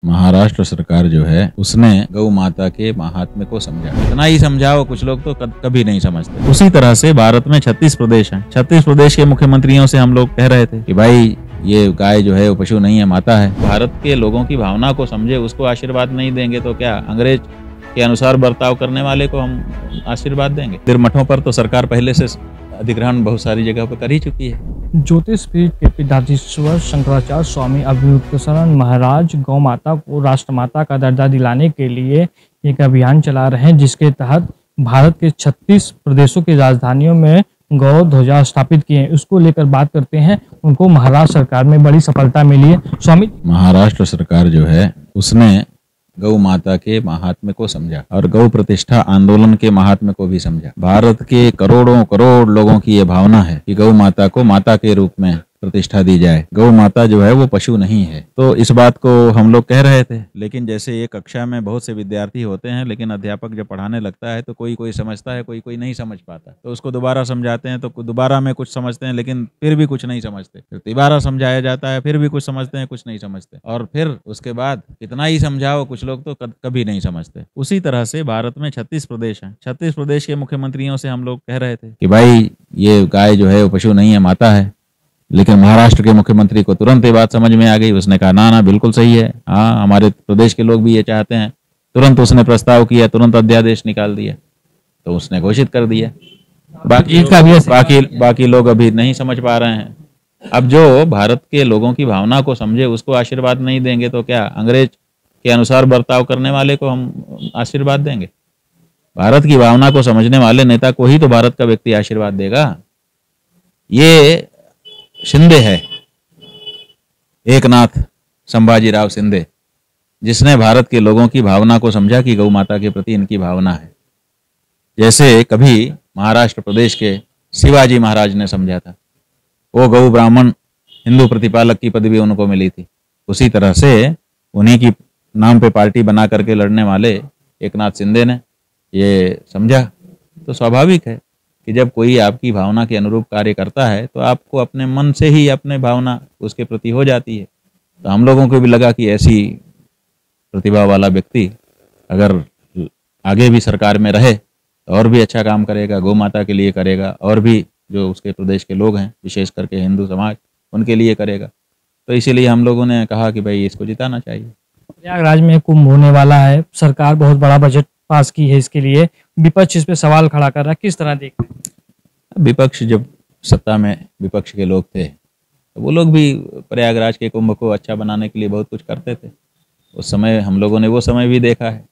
महाराष्ट्र सरकार जो है उसने गौ माता के महात्म्य को समझा। इतना ही समझाओ, कुछ लोग तो कभी नहीं समझते। उसी तरह से भारत में 36 प्रदेश हैं। 36 प्रदेश के मुख्यमंत्रियों से हम लोग कह रहे थे कि भाई ये गाय जो है वो पशु नहीं है, माता है। भारत के लोगों की भावना को समझे, उसको आशीर्वाद नहीं देंगे तो क्या अंग्रेज के अनुसार बर्ताव करने वाले को हम आशीर्वाद देंगे? फिर मठों पर तो सरकार पहले से अधिग्रहण बहुत सारी जगह पर कर ही चुकी है। ज्योतिषपीठ के पीठाधीश्वर शंकराचार्य स्वामी अभिमुक्तेश्वरानंद महाराज गौ माता को राष्ट्रमाता का दर्जा दिलाने के लिए एक अभियान चला रहे हैं, जिसके तहत भारत के 36 प्रदेशों की राजधानियों में गौ ध्वजा स्थापित किए हैं। उसको लेकर बात करते हैं। उनको महाराष्ट्र सरकार में बड़ी सफलता मिली है। स्वामी, महाराष्ट्र सरकार जो है उसने गौ माता के महात्म्य को समझा और गौ प्रतिष्ठा आंदोलन के महात्म्य को भी समझा। भारत के करोड़ों करोड़ लोगों की ये भावना है कि गौ माता को माता के रूप में प्रतिष्ठा दी जाए। गौ माता जो है वो पशु नहीं है। तो इस बात को हम लोग कह रहे थे, लेकिन जैसे एक कक्षा में बहुत से विद्यार्थी होते हैं, लेकिन अध्यापक जब पढ़ाने लगता है तो कोई कोई समझता है, कोई कोई नहीं समझ पाता। तो उसको दोबारा समझाते हैं तो दोबारा में कुछ समझते हैं, लेकिन फिर भी कुछ नहीं समझते। फिर दोबारा समझाया जाता है, फिर भी कुछ समझते हैं, कुछ नहीं समझते। और फिर उसके बाद कितना ही समझाओ, कुछ लोग तो कभी नहीं समझते। उसी तरह से भारत में 36 प्रदेश हैं। 36 प्रदेश के मुख्यमंत्रियों से हम लोग कह रहे थे कि भाई ये गाय जो है वो पशु नहीं है, माता है। लेकिन महाराष्ट्र के मुख्यमंत्री को तुरंत ये बात समझ में आ गई। उसने कहा ना बिल्कुल सही है, हाँ हमारे प्रदेश के लोग भी ये चाहते हैं। तुरंत उसने प्रस्ताव किया, तुरंत अध्यादेश निकाल दिया, तो उसने घोषित कर दिया। बाकी लोग अभी नहीं समझ पा रहे हैं। अब जो भारत के लोगों की भावना को समझे, उसको आशीर्वाद नहीं देंगे तो क्या अंग्रेज के अनुसार बर्ताव करने वाले को हम आशीर्वाद देंगे? भारत की भावना को समझने वाले नेता को ही तो भारत का व्यक्ति आशीर्वाद देगा। ये शिंदे है, एकनाथ संभाजीराव शिंदे, जिसने भारत के लोगों की भावना को समझा कि गौ माता के प्रति इनकी भावना है। जैसे कभी महाराष्ट्र प्रदेश के शिवाजी महाराज ने समझा था, वो गौ ब्राह्मण हिंदू प्रतिपालक की पदवी उनको मिली थी। उसी तरह से उन्हीं की नाम पे पार्टी बना करके लड़ने वाले एकनाथ शिंदे ने ये समझा। तो स्वाभाविक है कि जब कोई आपकी भावना के अनुरूप कार्य करता है तो आपको अपने मन से ही अपने भावना उसके प्रति हो जाती है। तो हम लोगों को भी लगा कि ऐसी प्रतिभा वाला व्यक्ति अगर आगे भी सरकार में रहे तो और भी अच्छा काम करेगा, गौ माता के लिए करेगा, और भी जो उसके प्रदेश के लोग हैं विशेष करके हिंदू समाज, उनके लिए करेगा। तो इसीलिए हम लोगों ने कहा कि भाई इसको जिताना चाहिए। प्रयागराज में कुंभ होने वाला है, सरकार बहुत बड़ा बजट पास की है इसके लिए, विपक्ष इस पे सवाल खड़ा कर रहा है, किस तरह देख रहे हैं? विपक्ष जब सत्ता में विपक्ष के लोग थे तो वो लोग भी प्रयागराज के कुंभ को अच्छा बनाने के लिए बहुत कुछ करते थे। उस समय हम लोगों ने वो समय भी देखा है।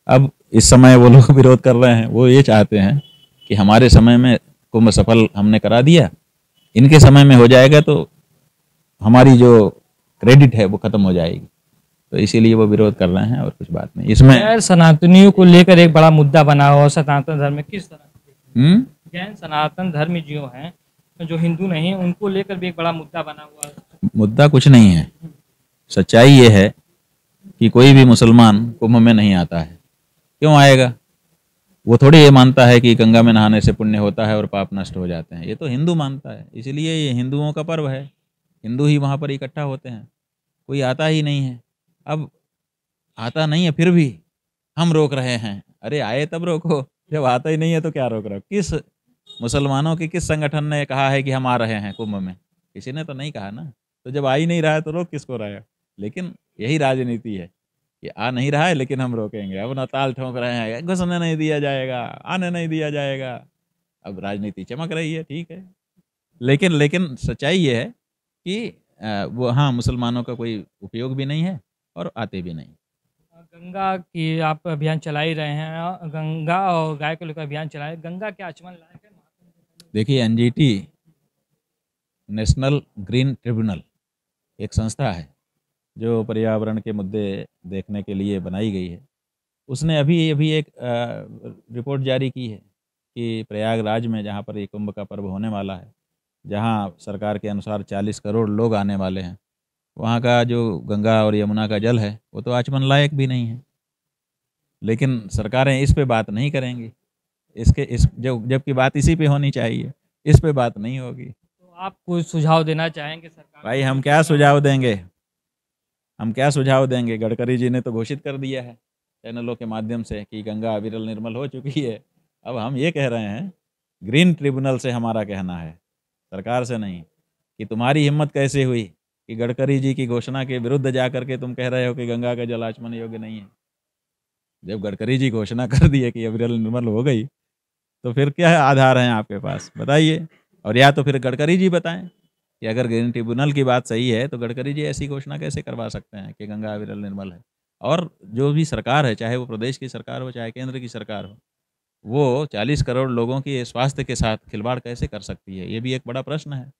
अब इस समय वो लोग विरोध कर रहे हैं, वो ये चाहते हैं कि हमारे समय में कुंभ सफल हमने करा दिया, इनके समय में हो जाएगा तो हमारी जो क्रेडिट है वो खत्म हो जाएगी। तो इसीलिए वो विरोध कर रहे हैं और कुछ बात नहीं। इसमें सनातनियों को लेकर एक बड़ा मुद्दा बना हुआ, सनातन धर्म में किस तरह जैन सनातन धर्म जो हैं, जो हिंदू नहीं, उनको लेकर भी एक बड़ा मुद्दा बना हुआ है। मुद्दा कुछ नहीं है। सच्चाई ये है कि कोई भी मुसलमान कुंभ में नहीं आता है। क्यों आएगा? वो थोड़ी ये मानता है कि गंगा में नहाने से पुण्य होता है और पाप नष्ट हो जाते हैं। ये तो हिंदू मानता है, इसलिए ये हिंदुओं का पर्व है। हिंदू ही वहाँ पर इकट्ठा होते हैं, कोई आता ही नहीं है। अब आता नहीं है फिर भी हम रोक रहे हैं। अरे आए तब रोको, जब आता ही नहीं है तो क्या रोक रहे हो? किस मुसलमानों के किस संगठन ने कहा है कि हम आ रहे हैं कुंभ में? किसी ने तो नहीं कहा ना। तो जब आ ही नहीं रहा है तो रोक किसको रहा है? लेकिन यही राजनीति है कि आ नहीं रहा है लेकिन हम रोकेंगे। अब ना ताल ठोक रहे हैं, घुसने नहीं दिया जाएगा, आने नहीं दिया जाएगा। अब राजनीति चमक रही है, ठीक है, लेकिन सच्चाई ये है कि वो हाँ मुसलमानों का कोई उपयोग भी नहीं है और आते भी नहीं। गंगा की आप अभियान चला ही रहे हैं, गंगा और गाय को लेकर अभियान चलाए, गंगा क्या आचमन लायक है? देखिए, एनजीटी नेशनल ग्रीन ट्रिब्यूनल एक संस्था है जो पर्यावरण के मुद्दे देखने के लिए बनाई गई है। उसने अभी एक रिपोर्ट जारी की है कि प्रयागराज में, जहाँ पर ये कुंभ का पर्व होने वाला है, जहाँ सरकार के अनुसार 40 करोड़ लोग आने वाले हैं, वहाँ का जो गंगा और यमुना का जल है वो तो आचमन लायक भी नहीं है। लेकिन सरकारें इस पे बात नहीं करेंगी। जबकि बात इसी पे होनी चाहिए, इस पे बात नहीं होगी। तो आप कोई सुझाव देना चाहेंगे सरकार? भाई हम क्या सुझाव देंगे? हम क्या सुझाव देंगे? गडकरी जी ने तो घोषित कर दिया है चैनलों के माध्यम से कि गंगा अविरल निर्मल हो चुकी है। अब हम ये कह रहे हैं, ग्रीन ट्रिब्यूनल से हमारा कहना है, सरकार से नहीं, कि तुम्हारी हिम्मत कैसे हुई कि गडकरी जी की घोषणा के विरुद्ध जा करके तुम कह रहे हो कि गंगा का जल आचमन योग्य नहीं है। जब गडकरी जी घोषणा कर दिए कि अविरल निर्मल हो गई, तो फिर क्या आधार हैं आपके पास, बताइए? और या तो फिर गडकरी जी बताएं कि अगर ग्रीन ट्रिब्यूनल की बात सही है तो गडकरी जी ऐसी घोषणा कैसे करवा सकते हैं कि गंगा अविरल निर्मल है। और जो भी सरकार है, चाहे वो प्रदेश की सरकार हो चाहे केंद्र की सरकार हो, वो 40 करोड़ लोगों के स्वास्थ्य के साथ खिलवाड़ कैसे कर सकती है? ये भी एक बड़ा प्रश्न है।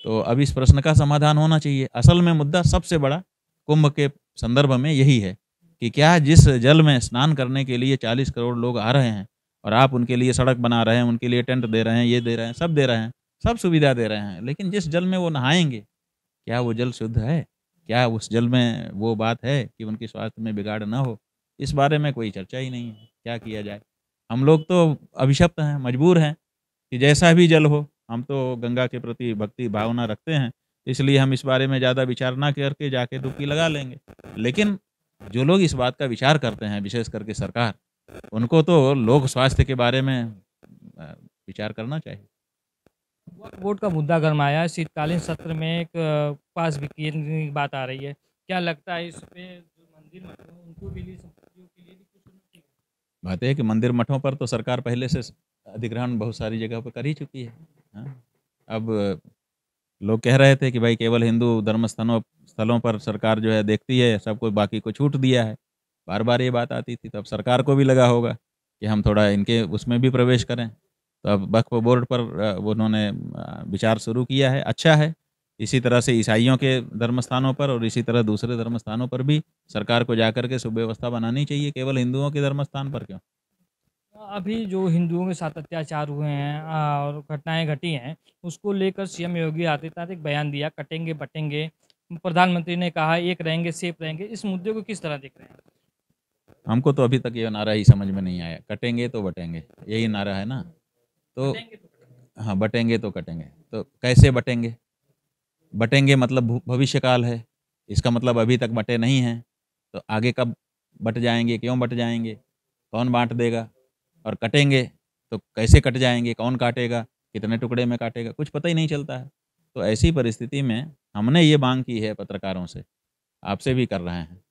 तो अब इस प्रश्न का समाधान होना चाहिए। असल में मुद्दा सबसे बड़ा कुंभ के संदर्भ में यही है कि क्या जिस जल में स्नान करने के लिए 40 करोड़ लोग आ रहे हैं और आप उनके लिए सड़क बना रहे हैं, उनके लिए टेंट दे रहे हैं, ये दे रहे हैं, सब दे रहे हैं, सब सुविधा दे रहे हैं, लेकिन जिस जल में वो नहाएंगे, क्या वो जल शुद्ध है? क्या उस जल में वो बात है कि उनके स्वास्थ्य में बिगाड़ ना हो? इस बारे में कोई चर्चा ही नहीं है। क्या किया जाए? हम लोग तो अभिशप्त हैं, मजबूर हैं कि जैसा भी जल हो, हम तो गंगा के प्रति भक्ति भावना रखते हैं, इसलिए हम इस बारे में ज़्यादा विचार ना करके जाके डुबकी लगा लेंगे। लेकिन जो लोग इस बात का विचार करते हैं, विशेष करके सरकार, उनको तो लोक स्वास्थ्य के बारे में विचार करना चाहिए। वक्फ बोर्ड का मुद्दा गरमाया है, शीतकालीन सत्र में एक पास भी की बात आ रही है। क्या लगता है इस पे जो मंदिर मठ हैं, उनको भी ली संपत्तियों के लिए भी कुछ होना चाहिए? बात है कि मंदिर मठों पर तो सरकार पहले से अधिग्रहण बहुत सारी जगह पर कर ही चुकी है। हाँ? अब लोग कह रहे थे कि भाई केवल हिंदू धर्म स्थलों स्थलों पर सरकार जो है देखती है, सबको बाकी को छूट दिया है। बार बार ये बात आती थी, तब सरकार को भी लगा होगा कि हम थोड़ा इनके उसमें भी प्रवेश करें। तो अब वक्फ बोर्ड पर उन्होंने विचार शुरू किया है, अच्छा है। इसी तरह से ईसाइयों के धर्म स्थानों पर और इसी तरह दूसरे धर्म स्थानों पर भी सरकार को जाकर के सुव्यवस्था बनानी चाहिए, केवल हिंदुओं के धर्म स्थान पर क्यों? अभी जो हिंदुओं के साथ अत्याचार हुए हैं और घटनाएं घटी हैं, उसको लेकर सीएम योगी आदित्यनाथ एक बयान दिया, कटेंगे बटेंगे। प्रधानमंत्री ने कहा एक रहेंगे सेफ रहेंगे। इस मुद्दे को किस तरह देख रहे हैं? हमको तो अभी तक ये नारा ही समझ में नहीं आया, कटेंगे तो बटेंगे, यही नारा है ना। तो बटेंगे तो बटेंगे। हाँ, बटेंगे तो कटेंगे, तो कैसे बटेंगे? बटेंगे मतलब भविष्य काल है, इसका मतलब अभी तक बटे नहीं हैं, तो आगे कब बट जाएंगे, क्यों बट जाएंगे, कौन बांट देगा? और कटेंगे तो कैसे कट जाएंगे, कौन काटेगा, कितने टुकड़े में काटेगा, कुछ पता ही नहीं चलता है। तो ऐसी परिस्थिति में हमने ये मांग की है पत्रकारों से, आपसे भी कर रहे हैं,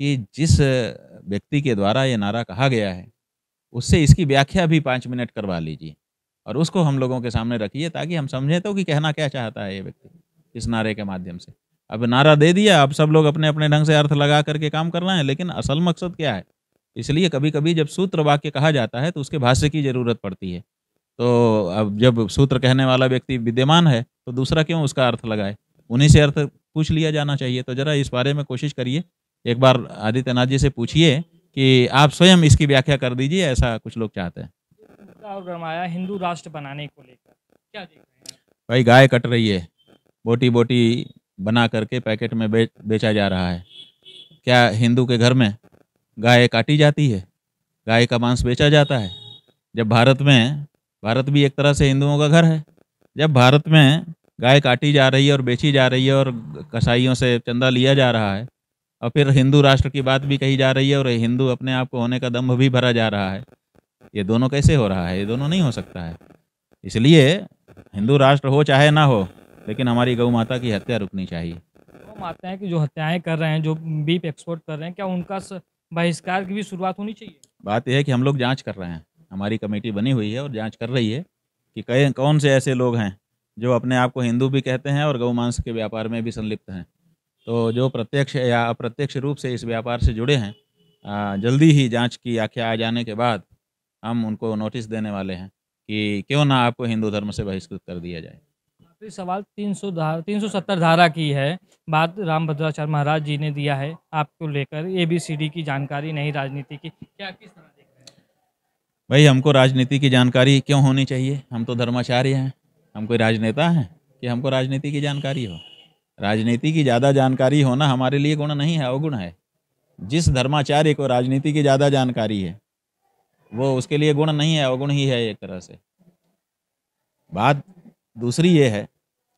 कि जिस व्यक्ति के द्वारा ये नारा कहा गया है, उससे इसकी व्याख्या भी 5 मिनट करवा लीजिए और उसको हम लोगों के सामने रखिए, ताकि हम समझें तो कि कहना क्या चाहता है ये व्यक्ति इस नारे के माध्यम से। अब नारा दे दिया, अब सब लोग अपने अपने ढंग से अर्थ लगा करके काम कर रहे हैं, लेकिन असल मकसद क्या है? इसलिए कभी कभी जब सूत्र वाक्य कहा जाता है तो उसके भाष्य की ज़रूरत पड़ती है। तो अब जब सूत्र कहने वाला व्यक्ति विद्यमान है तो दूसरा क्यों उसका अर्थ लगाए? उन्हीं से अर्थ पूछ लिया जाना चाहिए। तो ज़रा इस बारे में कोशिश करिए, एक बार आदित्यनाथ जी से पूछिए कि आप स्वयं इसकी व्याख्या कर दीजिए, ऐसा कुछ लोग चाहते हैं। मुद्दा और गरमाया हिंदू राष्ट्र बनाने को लेकर, क्या देख रहे हैं? भाई गाय कट रही है, बोटी बोटी बना करके पैकेट में बेचा जा रहा है। क्या हिंदू के घर में गाय काटी जाती है, गाय का मांस बेचा जाता है? जब भारत भी एक तरह से हिंदुओं का घर है, जब भारत में गाय काटी जा रही है और बेची जा रही है और कसाईयों से चंदा लिया जा रहा है, और फिर हिंदू राष्ट्र की बात भी कही जा रही है और हिंदू अपने आप को होने का दम्भ भी भरा जा रहा है, ये दोनों कैसे हो रहा है? ये दोनों नहीं हो सकता है। इसलिए हिंदू राष्ट्र हो चाहे ना हो, लेकिन हमारी गौ माता की हत्या रुकनी चाहिए। वो मानते कि जो हत्याएं कर रहे हैं, जो बीफ एक्सपोर्ट कर रहे हैं, क्या उनका बहिष्कार की भी शुरुआत होनी चाहिए? बात यह है कि हम लोग जांच कर रहे हैं, हमारी कमेटी बनी हुई है और जांच कर रही है कि कौन से ऐसे लोग हैं जो अपने आप को हिंदू भी कहते हैं और गौ मांस के व्यापार में भी संलिप्त हैं। तो जो प्रत्यक्ष या अप्रत्यक्ष रूप से इस व्यापार से जुड़े हैं, जल्दी ही जांच की आख्या आ जाने के बाद हम उनको नोटिस देने वाले हैं कि क्यों ना आपको हिंदू धर्म से बहिष्कृत कर दिया जाए। आखिरी सवाल 370 धारा की है, बात रामभद्राचार्य महाराज जी ने दिया है आपको लेकर, ABCD की जानकारी नहीं राजनीति की, क्या किस तरह देख रहे हैं? भाई हमको राजनीति की जानकारी क्यों होनी चाहिए? हम तो धर्माचार्य हैं, हम कोई राजनेता हैं कि हमको राजनीति की जानकारी हो? राजनीति की ज़्यादा जानकारी होना हमारे लिए गुण नहीं है, अवगुण है। जिस धर्माचार्य को राजनीति की ज़्यादा जानकारी है वो उसके लिए गुण नहीं है, अवगुण ही है एक तरह से। बात दूसरी ये है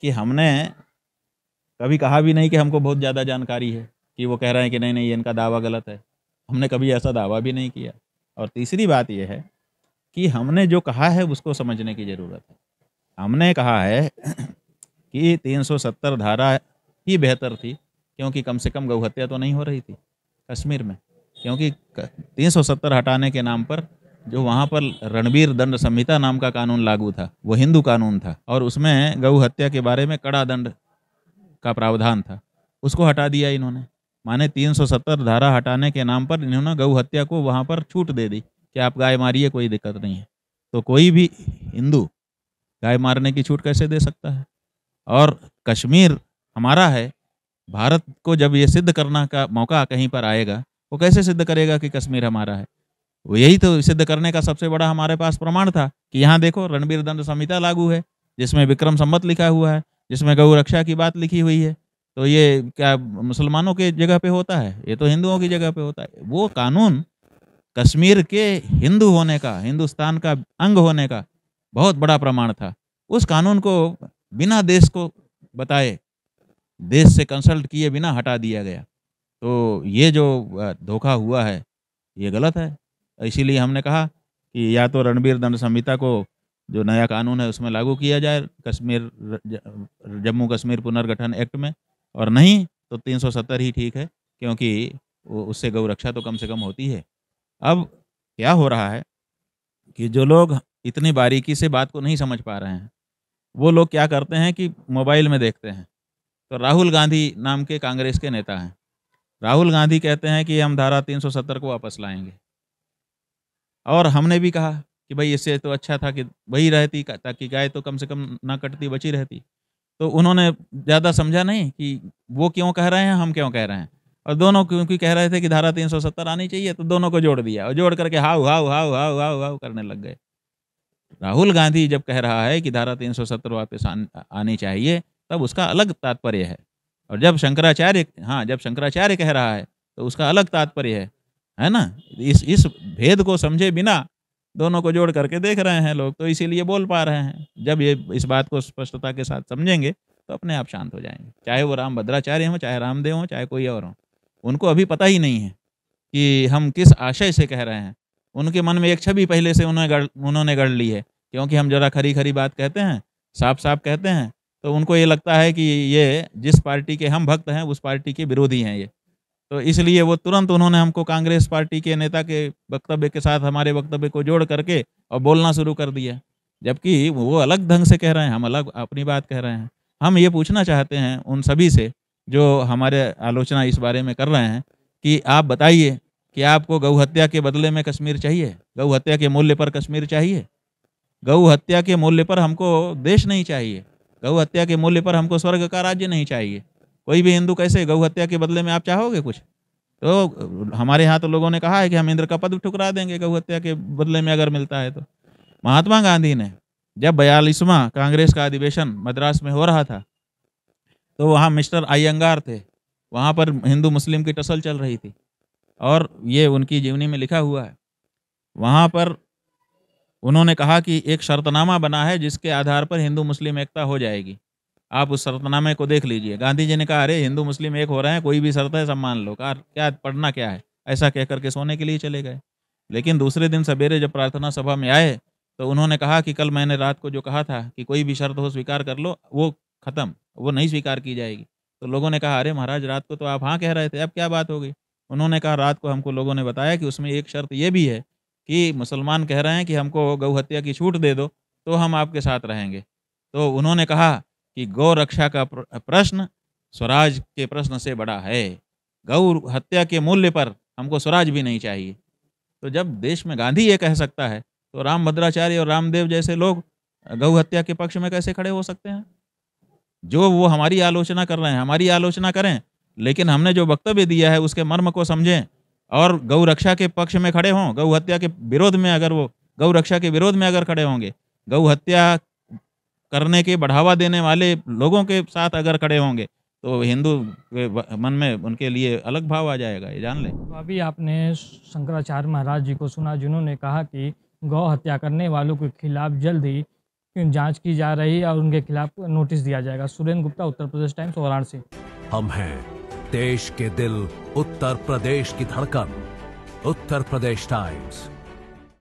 कि हमने कभी कहा भी नहीं कि हमको बहुत ज़्यादा जानकारी है, कि वो कह रहे हैं कि नहीं नहीं ये इनका दावा गलत है। हमने कभी ऐसा दावा भी नहीं किया। और तीसरी बात ये है कि हमने जो कहा है उसको समझने की ज़रूरत है। हमने कहा है कि 370 धारा ही बेहतर थी, क्योंकि कम से कम गौ हत्या तो नहीं हो रही थी कश्मीर में। क्योंकि 370 हटाने के नाम पर जो वहाँ पर रणवीर दंड संहिता नाम का कानून लागू था, वो हिंदू कानून था और उसमें गौ हत्या के बारे में कड़ा दंड का प्रावधान था, उसको हटा दिया इन्होंने। माने 370 धारा हटाने के नाम पर इन्होंने गौ हत्या को वहाँ पर छूट दे दी कि आप गाय मारिए, कोई दिक्कत नहीं है। तो कोई भी हिंदू गाय मारने की छूट कैसे दे सकता है? और कश्मीर हमारा है। भारत को जब ये सिद्ध करना का मौका कहीं पर आएगा, वो कैसे सिद्ध करेगा कि कश्मीर हमारा है? वो यही तो सिद्ध करने का सबसे बड़ा हमारे पास प्रमाण था कि यहाँ देखो रणवीर दंड संहिता लागू है, जिसमें विक्रम संवत लिखा हुआ है, जिसमें गौ रक्षा की बात लिखी हुई है। तो ये क्या मुसलमानों के जगह पे होता है? ये तो हिंदुओं की जगह पे होता है। वो कानून कश्मीर के हिंदू होने का, हिंदुस्तान का अंग होने का बहुत बड़ा प्रमाण था। उस कानून को बिना देश को बताए, देश से कंसल्ट किए बिना हटा दिया गया। तो ये जो धोखा हुआ है, ये गलत है। इसीलिए हमने कहा कि या तो रणवीर दंड संहिता को जो नया कानून है उसमें लागू किया जाए कश्मीर जम्मू कश्मीर पुनर्गठन एक्ट में, और नहीं तो 370 ही ठीक है, क्योंकि उससे गौ रक्षा तो कम से कम होती है। अब क्या हो रहा है कि जो लोग इतनी बारीकी से बात को नहीं समझ पा रहे हैं, वो लोग क्या करते हैं कि मोबाइल में देखते हैं। तो राहुल गांधी नाम के कांग्रेस के नेता हैं, राहुल गांधी कहते हैं कि हम धारा 370 को वापस लाएंगे। और हमने भी कहा कि भाई इससे तो अच्छा था कि वही रहती, ताकि गाय तो कम से कम ना कटती, बची रहती। तो उन्होंने ज़्यादा समझा नहीं कि वो क्यों कह रहे हैं, हम क्यों कह रहे हैं। और दोनों क्योंकि कह रहे थे कि धारा 370 आनी चाहिए, तो दोनों को जोड़ दिया और जोड़ करके how how how how how how करने लग गए। राहुल गांधी जब कह रहा है कि धारा 370 वापस आनी चाहिए, तब उसका अलग तात्पर्य है। और जब शंकराचार्य कह रहा है तो उसका अलग तात्पर्य है ना। इस भेद को समझे बिना दोनों को जोड़ करके देख रहे हैं लोग, तो इसीलिए बोल पा रहे हैं। जब ये इस बात को स्पष्टता के साथ समझेंगे तो अपने आप शांत हो जाएंगे। चाहे वो राम भद्राचार्य हों, चाहे रामदेव हों, चाहे कोई और हों, उनको अभी पता ही नहीं है कि हम किस आशय से कह रहे हैं। उनके मन में एक छवि पहले से उन्होंने गढ़ ली है, क्योंकि हम जरा खरी खरी बात कहते हैं, साफ साफ कहते हैं, तो उनको ये लगता है कि ये जिस पार्टी के हम भक्त हैं उस पार्टी के विरोधी हैं ये। तो इसलिए वो तुरंत उन्होंने हमको कांग्रेस पार्टी के नेता के वक्तव्य के साथ हमारे वक्तव्य को जोड़ करके और बोलना शुरू कर दिया, जबकि वो अलग ढंग से कह रहे हैं, हम अलग अपनी बात कह रहे हैं। हम ये पूछना चाहते हैं उन सभी से जो हमारे आलोचना इस बारे में कर रहे हैं कि आप बताइए कि आपको गौ हत्या के बदले में कश्मीर चाहिए? गौ हत्या के मूल्य पर कश्मीर चाहिए? गौ हत्या के मूल्य पर हमको देश नहीं चाहिए? गौ हत्या के मूल्य पर हमको स्वर्ग का राज्य नहीं चाहिए? कोई भी हिंदू कैसे गौ हत्या के बदले में आप चाहोगे कुछ? तो हमारे यहाँ तो लोगों ने कहा है कि हम इंद्र का पद ठुकरा देंगे गौ हत्या के बदले में अगर मिलता है तो। महात्मा गांधी ने जब 42वां कांग्रेस का अधिवेशन मद्रास में हो रहा था, तो वहाँ मिस्टर अयंगार थे, वहाँ पर हिंदू मुस्लिम की टसल चल रही थी और ये उनकी जीवनी में लिखा हुआ है। वहाँ पर उन्होंने कहा कि एक शर्तनामा बना है जिसके आधार पर हिंदू मुस्लिम एकता हो जाएगी, आप उस शर्तनामे को देख लीजिए। गांधी जी ने कहा अरे हिंदू मुस्लिम एक हो रहे हैं, कोई भी शर्त है सब मान लो। कहा क्या पढ़ना क्या है, ऐसा कह करके सोने के लिए चले गए। लेकिन दूसरे दिन सवेरे जब प्रार्थना सभा में आए तो उन्होंने कहा कि कल मैंने रात को जो कहा था कि कोई भी शर्त हो स्वीकार कर लो, वो खत्म, वो नहीं स्वीकार की जाएगी। तो लोगों ने कहा अरे महाराज रात को तो आप हाँ कह रहे थे, अब क्या बात हो गई? उन्होंने कहा रात को हमको लोगों ने बताया कि उसमें एक शर्त ये भी है कि मुसलमान कह रहे हैं कि हमको गौ हत्या की छूट दे दो तो हम आपके साथ रहेंगे। तो उन्होंने कहा कि गौ रक्षा का प्रश्न स्वराज के प्रश्न से बड़ा है, गौ हत्या के मूल्य पर हमको स्वराज भी नहीं चाहिए। तो जब देश में गांधी ये कह सकता है, तो राम भद्राचार्य और रामदेव जैसे लोग गौ हत्या के पक्ष में कैसे खड़े हो सकते हैं? जो वो हमारी आलोचना कर रहे हैं, हमारी आलोचना करें, लेकिन हमने जो वक्तव्य दिया है उसके मर्म को समझें और गौ रक्षा के पक्ष में खड़े हों। गौ हत्या के विरोध में अगर वो गौ रक्षा के विरोध में अगर खड़े होंगे, गौ हत्या करने के बढ़ावा देने वाले लोगों के साथ अगर खड़े होंगे, तो हिंदू के मन में उनके लिए अलग भाव आ जाएगा, ये जान लें। तो अभी आपने शंकराचार्य महाराज जी को सुना, जिन्होंने कहा कि गौ हत्या करने वालों के खिलाफ जल्द ही जांच की जा रही है और उनके खिलाफ नोटिस दिया जाएगा। सुरेंद्र गुप्ता, उत्तर प्रदेश टाइम्स, वाराणसी। हम हैं देश के दिल, उत्तर प्रदेश की धड़कन। उत्तर प्रदेश टाइम्स।